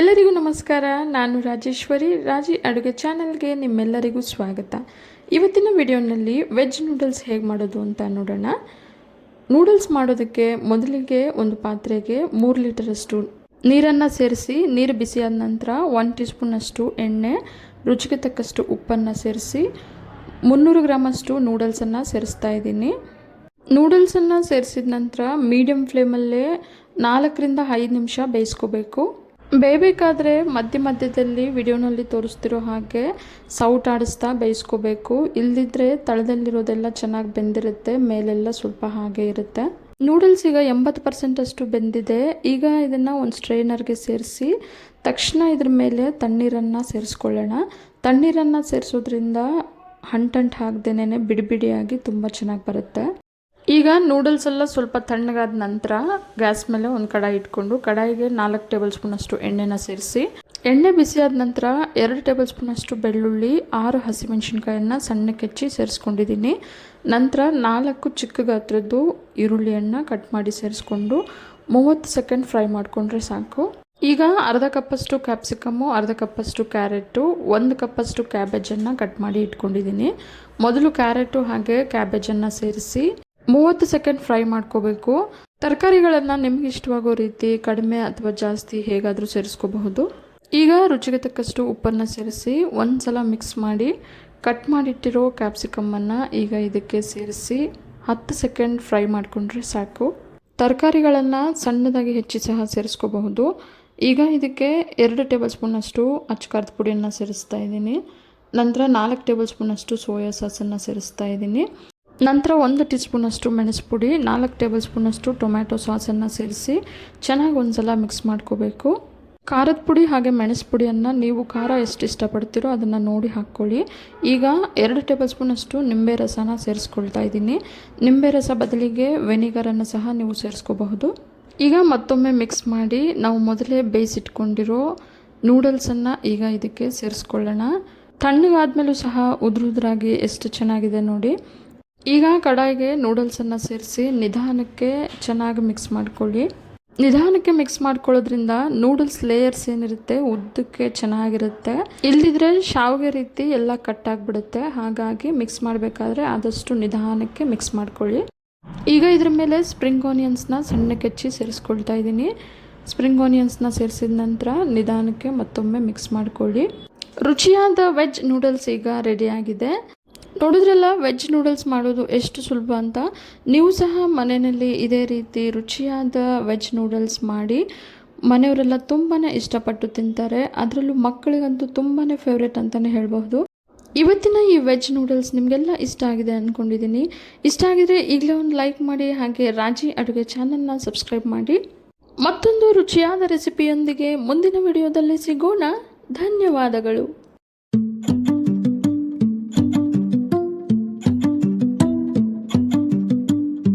ಎಲ್ಲರಿಗೂ ನಮಸ್ಕಾರ. ನಾನು ರಾಜೇಶ್ವರಿ. ರಾಜಿ ಅಡುಗೆ ಚಾನಲ್ಗೆ ನಿಮ್ಮೆಲ್ಲರಿಗೂ ಸ್ವಾಗತ. ಇವತ್ತಿನ ವಿಡಿಯೋನಲ್ಲಿ ವೆಜ್ ನೂಡಲ್ಸ್ ಹೇಗೆ ಮಾಡೋದು ಅಂತ ನೋಡೋಣ. ನೂಡಲ್ಸ್ ಮಾಡೋದಕ್ಕೆ ಮೊದಲಿಗೆ ಒಂದು ಪಾತ್ರೆಗೆ 3 ಲೀಟರಷ್ಟು ನೀರನ್ನು ಸೇರಿಸಿ, ನೀರು ಬಿಸಿಯಾದ ನಂತರ 1 ಟೀ ಸ್ಪೂನಷ್ಟು ಎಣ್ಣೆ, ರುಚಿಗೆ ತಕ್ಕಷ್ಟು ಉಪ್ಪನ್ನು ಸೇರಿಸಿ 300 ಗ್ರಾಮಷ್ಟು ನೂಡಲ್ಸನ್ನು ಸೇರಿಸ್ತಾ ಇದ್ದೀನಿ. ನೂಡಲ್ಸನ್ನು ಸೇರಿಸಿದ ನಂತರ ಮೀಡಿಯಮ್ ಫ್ಲೇಮಲ್ಲೇ 4 ರಿಂದ 5 ನಿಮಿಷ ಬೇಯಿಸ್ಕೋಬೇಕು. ಬೇಯಬೇಕಾದ್ರೆ ಮಧ್ಯದಲ್ಲಿ ವಿಡಿಯೋನಲ್ಲಿ ತೋರಿಸ್ತಿರೋ ಹಾಗೆ ಸೌಟ್ ಆಡಿಸ್ತಾ ಬೇಯಿಸ್ಕೋಬೇಕು. ಇಲ್ಲದಿದ್ದರೆ ತಳದಲ್ಲಿರೋದೆಲ್ಲ ಚೆನ್ನಾಗಿ ಬೆಂದಿರುತ್ತೆ, ಮೇಲೆಲ್ಲ ಸ್ವಲ್ಪ ಹಾಗೆ ಇರುತ್ತೆ. ನೂಡಲ್ಸ್ ಈಗ 80% ಅಷ್ಟು ಬೆಂದಿದೆ. ಈಗ ಇದನ್ನು ಒಂದು ಸ್ಟ್ರೈನರ್ಗೆ ಸೇರಿಸಿ ತಕ್ಷಣ ಇದ್ರ ಮೇಲೆ ತಣ್ಣೀರನ್ನು ಸೇರಿಸ್ಕೊಳ್ಳೋಣ. ತಣ್ಣೀರನ್ನು ಸೇರಿಸೋದ್ರಿಂದ ಅಂಟಂಟು ಹಾಕ್ದೇನೆ ಬಿಡಿಯಾಗಿ ತುಂಬ ಚೆನ್ನಾಗಿ ಬರುತ್ತೆ. ಈಗ ನೂಡಲ್ಸ್ ಎಲ್ಲ ಸ್ವಲ್ಪ ತಣ್ಣಗಾದ ನಂತರ ಗ್ಯಾಸ್ ಮೇಲೆ ಒಂದು ಕಡಾಯಿ ಇಟ್ಕೊಂಡು ಕಡಾಯಿಗೆ 4 ಟೇಬಲ್ ಸ್ಪೂನಷ್ಟು ಎಣ್ಣೆನ ಸೇರಿಸಿ, ಎಣ್ಣೆ ಬಿಸಿಯಾದ ನಂತರ 2 ಟೇಬಲ್ ಸ್ಪೂನಷ್ಟು ಬೆಳ್ಳುಳ್ಳಿ, 6 ಹಸಿಮೆಣಸಿನ್ಕಾಯನ್ನು ಸಣ್ಣಕ್ಕೆ ಹೆಚ್ಚಿ ಸೇರಿಸ್ಕೊಂಡಿದ್ದೀನಿ. ನಂತರ 4 ಚಿಕ್ಕ ಗಾತ್ರದ್ದು ಈರುಳ್ಳಿಯನ್ನು ಕಟ್ ಮಾಡಿ ಸೇರಿಸ್ಕೊಂಡು 30 ಸೆಕೆಂಡ್ ಫ್ರೈ ಮಾಡಿಕೊಂಡ್ರೆ ಸಾಕು. ಈಗ ಅರ್ಧ ಕಪ್ಪಷ್ಟು ಕ್ಯಾಪ್ಸಿಕಮ್ಮು, ಅರ್ಧ ಕಪ್ಪಷ್ಟು ಕ್ಯಾರೆಟು, 1 ಕಪ್ಪಷ್ಟು ಕ್ಯಾಬೇಜನ್ನು ಕಟ್ ಮಾಡಿ ಇಟ್ಕೊಂಡಿದ್ದೀನಿ. ಮೊದಲು ಕ್ಯಾರೆಟು ಹಾಗೆ ಕ್ಯಾಬೇಜನ್ನು ಸೇರಿಸಿ 30 ಸೆಕೆಂಡ್ ಫ್ರೈ ಮಾಡ್ಕೋಬೇಕು. ತರಕಾರಿಗಳನ್ನು ನಿಮ್ಗೆ ಇಷ್ಟವಾಗೋ ರೀತಿ ಕಡಿಮೆ ಅಥವಾ ಜಾಸ್ತಿ ಹೇಗಾದರೂ ಸೇರಿಸ್ಕೋಬಹುದು. ಈಗ ರುಚಿಗೆ ತಕ್ಕಷ್ಟು ಉಪ್ಪನ್ನು ಸೇರಿಸಿ ಒಂದ್ಸಲ ಮಿಕ್ಸ್ ಮಾಡಿ ಕಟ್ ಮಾಡಿಟ್ಟಿರೋ ಕ್ಯಾಪ್ಸಿಕಮ್ಮನ್ನು ಈಗ ಇದಕ್ಕೆ ಸೇರಿಸಿ 10 ಸೆಕೆಂಡ್ ಫ್ರೈ ಮಾಡಿಕೊಂಡ್ರೆ ಸಾಕು. ತರಕಾರಿಗಳನ್ನು ಸಣ್ಣದಾಗಿ ಹೆಚ್ಚಿ ಸಹ ಸೇರಿಸ್ಕೋಬಹುದು. ಈಗ ಇದಕ್ಕೆ 2 ಟೇಬಲ್ ಸ್ಪೂನಷ್ಟು ಅಚ್ಚಕಾರದ ಪುಡಿಯನ್ನು ಸೇರಿಸ್ತಾ ಇದ್ದೀನಿ. ನಂತರ 4 ಟೇಬಲ್ ಸ್ಪೂನಷ್ಟು ಸೋಯಾ ಸಾಸನ್ನು ಸೇರಿಸ್ತಾ ಇದ್ದೀನಿ. ನಂತರ 1 ಟೀ ಸ್ಪೂನಷ್ಟು ಮೆಣಸು ಪುಡಿ, 4 ಟೇಬಲ್ ಸ್ಪೂನಷ್ಟು ಟೊಮ್ಯಾಟೊ ಸಾಸನ್ನು ಸೇರಿಸಿ ಚೆನ್ನಾಗಿ ಒಂದ್ಸಲ ಮಿಕ್ಸ್ ಮಾಡ್ಕೋಬೇಕು. ಖಾರದ ಪುಡಿ ಹಾಗೆ ಮೆಣಸು ಪುಡಿಯನ್ನು ನೀವು ಖಾರ ಎಷ್ಟು ಇಷ್ಟಪಡ್ತೀರೋ ಅದನ್ನು ನೋಡಿ ಹಾಕ್ಕೊಳ್ಳಿ. ಈಗ 2 ಟೇಬಲ್ ಸ್ಪೂನಷ್ಟು ನಿಂಬೆ ರಸನ ಸೇರಿಸ್ಕೊಳ್ತಾ ಇದ್ದೀನಿ. ನಿಂಬೆ ರಸ ಬದಲಿಗೆ ವೆನಿಗರನ್ನು ಸಹ ನೀವು ಸೇರಿಸ್ಕೋಬಹುದು. ಈಗ ಮತ್ತೊಮ್ಮೆ ಮಿಕ್ಸ್ ಮಾಡಿ ನಾವು ಮೊದಲೇ ಬೇಯಿಸಿಟ್ಕೊಂಡಿರೋ ನೂಡಲ್ಸನ್ನು ಈಗ ಇದಕ್ಕೆ ಸೇರಿಸ್ಕೊಳ್ಳೋಣ. ತಣ್ಣಗಾದ್ಮೇಲೂ ಸಹ ಉದುರಾಗಿ ಎಷ್ಟು ಚೆನ್ನಾಗಿದೆ ನೋಡಿ. ಈಗ ಕಡಾಯಿಗೆ ನೂಡಲ್ಸನ್ನು ಸೇರಿಸಿ ನಿಧಾನಕ್ಕೆ ಚೆನ್ನಾಗಿ ಮಿಕ್ಸ್ ಮಾಡ್ಕೊಳ್ಳಿ. ನಿಧಾನಕ್ಕೆ ಮಿಕ್ಸ್ ಮಾಡ್ಕೊಳ್ಳೋದ್ರಿಂದ ನೂಡಲ್ಸ್ ಲೇಯರ್ಸ್ ಏನಿರುತ್ತೆ ಉದ್ದಕ್ಕೆ ಚೆನ್ನಾಗಿರುತ್ತೆ. ಇಲ್ಲದಿದ್ರೆ ಶಾವಿಗೆ ರೀತಿ ಎಲ್ಲ ಕಟ್ಟಾಗಿಬಿಡುತ್ತೆ. ಹಾಗಾಗಿ ಮಿಕ್ಸ್ ಮಾಡಬೇಕಾದ್ರೆ ಆದಷ್ಟು ನಿಧಾನಕ್ಕೆ ಮಿಕ್ಸ್ ಮಾಡ್ಕೊಳ್ಳಿ. ಈಗ ಇದ್ರ ಮೇಲೆ ಸ್ಪ್ರಿಂಗ್ ಆನಿಯನ್ಸ್ನ ಸಣ್ಣಕ್ಕೆ ಹೆಚ್ಚಿ ಸೇರಿಸ್ಕೊಳ್ತಾ ಇದ್ದೀನಿ. ಸ್ಪ್ರಿಂಗ್ ಆನಿಯನ್ಸ್ನ ಸೇರಿಸಿದ ನಂತರ ನಿಧಾನಕ್ಕೆ ಮತ್ತೊಮ್ಮೆ ಮಿಕ್ಸ್ ಮಾಡ್ಕೊಳ್ಳಿ. ರುಚಿಯಾದ ವೆಜ್ ನೂಡಲ್ಸ್ ಈಗ ರೆಡಿಯಾಗಿದೆ. ನೋಡಿದ್ರಲ್ಲ ವೆಜ್ ನೂಡಲ್ಸ್ ಮಾಡೋದು ಎಷ್ಟು ಸುಲಭ ಅಂತ. ನೀವು ಸಹ ಮನೆಯಲ್ಲಿ ಇದೇ ರೀತಿ ರುಚಿಯಾದ ವೆಜ್ ನೂಡಲ್ಸ್ ಮಾಡಿ ಮನೆಯವರೆಲ್ಲ ತುಂಬಾ ಇಷ್ಟಪಟ್ಟು ತಿಂತಾರೆ. ಅದರಲ್ಲೂ ಮಕ್ಕಳಿಗಂತೂ ತುಂಬಾ ಫೇವ್ರೇಟ್ ಅಂತಲೇ ಹೇಳಬಹುದು. ಇವತ್ತಿನ ಈ ವೆಜ್ ನೂಡಲ್ಸ್ ನಿಮಗೆಲ್ಲ ಇಷ್ಟ ಆಗಿದೆ ಅಂದ್ಕೊಂಡಿದ್ದೀನಿ. ಇಷ್ಟ ಆಗಿದ್ರೆ ಈಗಲೇ ಒಂದು ಲೈಕ್ ಮಾಡಿ, ಹಾಗೆ ರಾಜಿ ಅಡುಗೆ ಚಾನಲ್ನ ಸಬ್ಸ್ಕ್ರೈಬ್ ಮಾಡಿ. ಮತ್ತೊಂದು ರುಚಿಯಾದ ರೆಸಿಪಿಯೊಂದಿಗೆ ಮುಂದಿನ ವಿಡಿಯೋದಲ್ಲಿ ಸಿಗೋಣ. ಧನ್ಯವಾದಗಳು.